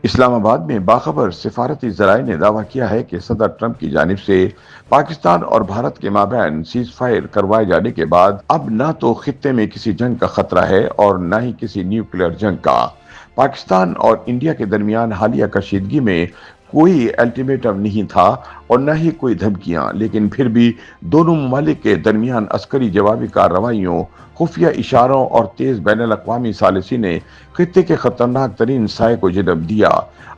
اسلام آباد میں باخبر سفارتی ذرائع نے دعویٰ کیا ہے کہ صدر ٹرمپ کی جانب سے پاکستان اور بھارت کے مابین سیز فائر کروائے جانے کے بعد اب نہ تو خطے میں کسی جنگ کا خطرہ ہے اور نہ ہی کسی نیوکلیئر جنگ کا۔ پاکستان اور انڈیا کے درمیان حالیہ کشیدگی میں کوئی الٹیمیٹم نہیں تھا اور نہ ہی کوئی دھمکیاں، لیکن پھر بھی دونوں ممالک کے درمیان عسکری جوابی کارروائیوں، خفیہ اشاروں اور تیز بین الاقوامی ثالثی نے خطے کے خطرناک ترین سائے کو جنم دیا۔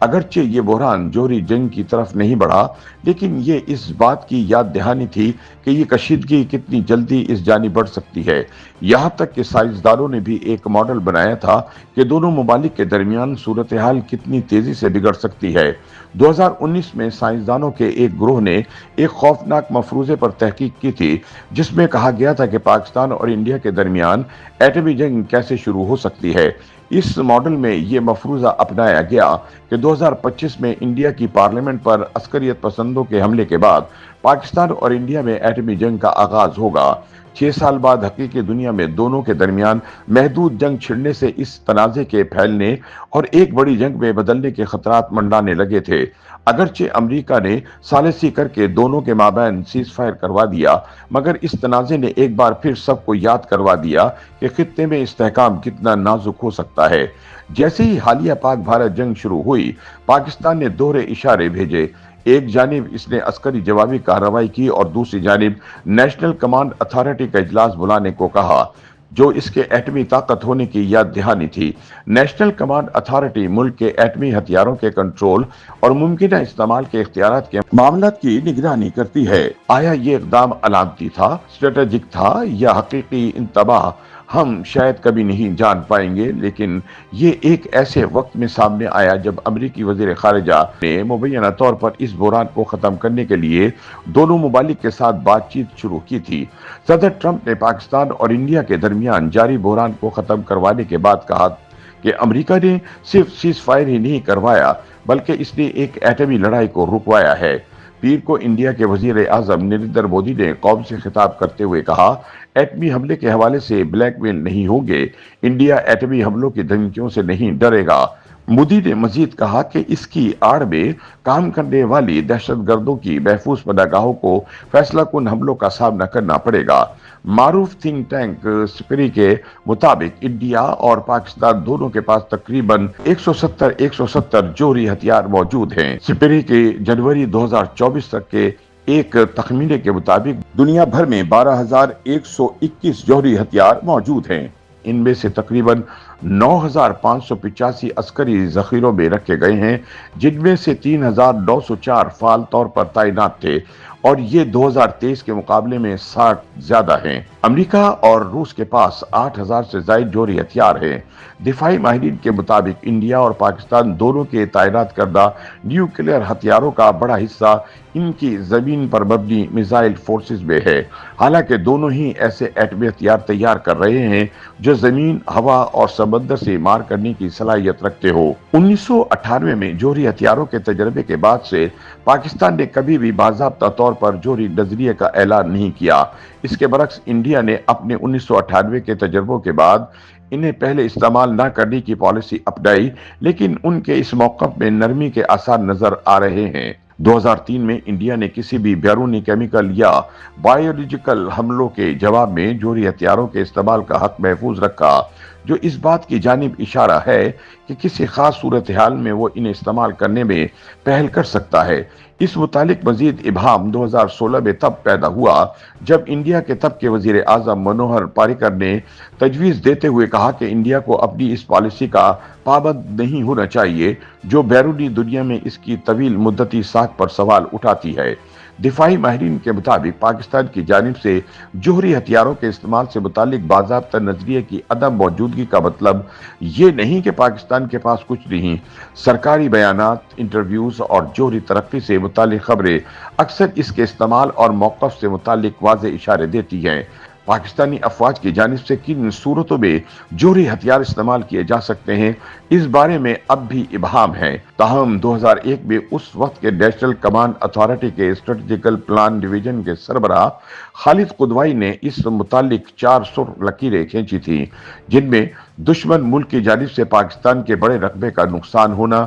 اگرچہ یہ بحران جوہری جنگ کی طرف نہیں بڑھا، لیکن یہ اس بات کی یاد دہانی تھی کہ یہ کشیدگی کتنی جلدی اس جانب بڑھ سکتی ہے۔ یہاں تک کہ سائنسدانوں نے بھی ایک ماڈل بنایا تھا کہ دونوں ممالک کے درمیان صورتحال کتنی تیزی سے بگڑ سکتی ہے۔ 2019 میں سائنسدانوں کے ایک گروہ نے ایک خوفناک مفروضے پر تحقیق کی تھی، جس میں کہا گیا تھا کہ پاکستان اور انڈیا کے درمیان ایٹمی جنگ کیسے شروع ہو سکتی ہے۔ اس ماڈل میں یہ مفروضہ اپنایا گیا کہ 2025 میں انڈیا کی پارلیمنٹ پر عسکریت پسندوں کے حملے کے بعد پاکستان اور انڈیا میں ایٹمی جنگ کا آغاز ہوگا۔ 6 سال بعد حقیقی دنیا میں دونوں کے درمیان محدود جنگ چھڑنے سے اس تنازع کے پھیلنے اور ایک بڑی جنگ میں بدلنے کے خطرات منڈرانے لگے تھے۔ اگرچہ امریکہ نے ثالثی کر کے دونوں کے مابین سیز فائر کروا دیا، مگر اس تنازع نے ایک بار پھر سب کو یاد کروا دیا کہ خطے میں استحکام کتنا نازک ہو سکتا ہے۔ جیسے ہی حالیہ پاک بھارت جنگ شروع ہوئی، پاکستان نے دوہرے اشارے بھیجے۔ ایک جانب اس نے عسکری جوابی کارروائی کی اور دوسری جانب نیشنل کمانڈ اتھارٹی کا اجلاس بلانے کو کہا، جو اس کے ایٹمی طاقت ہونے کی یاد دہانی تھی۔ نیشنل کمانڈ اتھارٹی ملک کے ایٹمی ہتھیاروں کے کنٹرول اور ممکنہ استعمال کے اختیارات کے معاملات کی نگرانی کرتی ہے۔ آیا یہ اقدام علامتی تھا، اسٹریٹجک تھا یا حقیقی انتباہ، ہم شاید کبھی نہیں جان پائیں گے، لیکن یہ ایک ایسے وقت میں سامنے آیا جب امریکی وزیر خارجہ نے مبینہ طور پر اس بحران کو ختم کرنے کے لیے دونوں ممالک کے ساتھ بات چیت شروع کی تھی۔ صدر ٹرمپ نے پاکستان اور انڈیا کے درمیان جاری بحران کو ختم کروانے کے بعد کہا کہ امریکہ نے صرف سیز فائر ہی نہیں کروایا، بلکہ اس نے ایک ایٹمی لڑائی کو رکوایا ہے۔ پیر کو انڈیا کے وزیر اعظم نریندر مودی نے قوم سے خطاب کرتے ہوئے کہا، ایٹمی حملے کے حوالے سے بلیک میل نہیں ہوگے، انڈیا ایٹمی حملوں کی دھمکیوں سے نہیں ڈرے گا۔ مودی نے مزید کہا کہ اس کی آڑ میں کام کرنے والی دہشت گردوں کی محفوظ پناہ گاہوں کو فیصلہ کن حملوں کا سامنا کرنا پڑے گا۔ معروف تھنک ٹینک سپری کے مطابق انڈیا اور پاکستان دونوں کے پاس تقریباً 170 جوہری ہتھیار موجود ہیں۔ سپری کے جنوری 2024 تک کے ایک تخمینے کے مطابق دنیا بھر میں 12,121 جوہری ہتھیار موجود ہیں۔ ان میں سے تقریباً 9,585 عسکری ذخیروں میں رکھے گئے ہیں، جن میں سے 3,904 فعال طور پر تعینات تھے اور یہ 2023 کے مقابلے میں 60 زیادہ ہیں۔ امریکہ اور روس کے پاس 8,000 سے زائد جوہری ہتھیار ہیں۔ دفاعی ماہرین کے مطابق انڈیا اور پاکستان دونوں کے تعینات کردہ نیوکلیئر ہتھیاروں کا بڑا حصہ ان کی زمین پر مبنی میزائل فورسز میں ہے، حالانکہ دونوں ہی ایسے ایٹمی ہتھیار تیار کر رہے ہیں جو زمین، ہوا اور سمندر سے مار کرنے کی صلاحیت رکھتے ہو۔ 1998 میں جوہری ہتھیاروں کے تجربے کے بعد سے پاکستان نے کبھی بھی باضابطہ طور پر جوہری نظریے کا اعلان نہیں کیا۔ اس کے برعکس انڈیا نے اپنے 1998 کے تجربوں کے بعد انہیں پہلے استعمال نہ کرنے کی پالیسی اپنائی، لیکن ان کے اس موقف میں نرمی کے آثار نظر آ رہے ہیں۔ 2003 میں انڈیا نے کسی بھی بیرونی کیمیکل یا بایولوجیکل حملوں کے جواب میں جوہری ہتھیاروں کے استعمال کا حق محفوظ رکھا، جو اس بات کی جانب اشارہ ہے کہ کسی خاص صورتحال میں وہ انہیں استعمال کرنے میں پہل کر سکتا ہے۔ اس متعلق مزید ابہام 2016 میں تب پیدا ہوا جب انڈیا کے تب کے وزیر اعظم منوہر پاریکر نے تجویز دیتے ہوئے کہا کہ انڈیا کو اپنی اس پالیسی کا پابند نہیں ہونا چاہیے جو بیرونی دنیا میں اس کی طویل مدتی ساکھ پر سوال اٹھاتی ہے۔ دفاعی ماہرین کے مطابق پاکستان کی جانب سے جوہری ہتھیاروں کے استعمال سے متعلق باضابطہ نظریے کی عدم موجودگی کا مطلب یہ نہیں کہ پاکستان کے پاس کچھ نہیں۔ سرکاری بیانات، انٹرویوز اور جوہری ترقی سے متعلق خبریں اکثر اس کے استعمال اور موقف سے متعلق واضح اشارے دیتی ہیں۔ پاکستانی افواج کی جانب سے کن صورتوں میں جوہری ہتھیار استعمال کیے جا سکتے ہیں، اس بارے میں اب بھی ابہام ہے۔ تاہم 2001 میں اس وقت کے نیشنل کمانڈ اتھارٹی کے اسٹریٹجیکل پلان ڈویژن کے سربراہ خالد قدوائی نے اس متعلق 4 سرخ لکیریں کھینچی تھیں، جن میں دشمن ملک کی جانب سے پاکستان کے بڑے رقبے کا نقصان ہونا،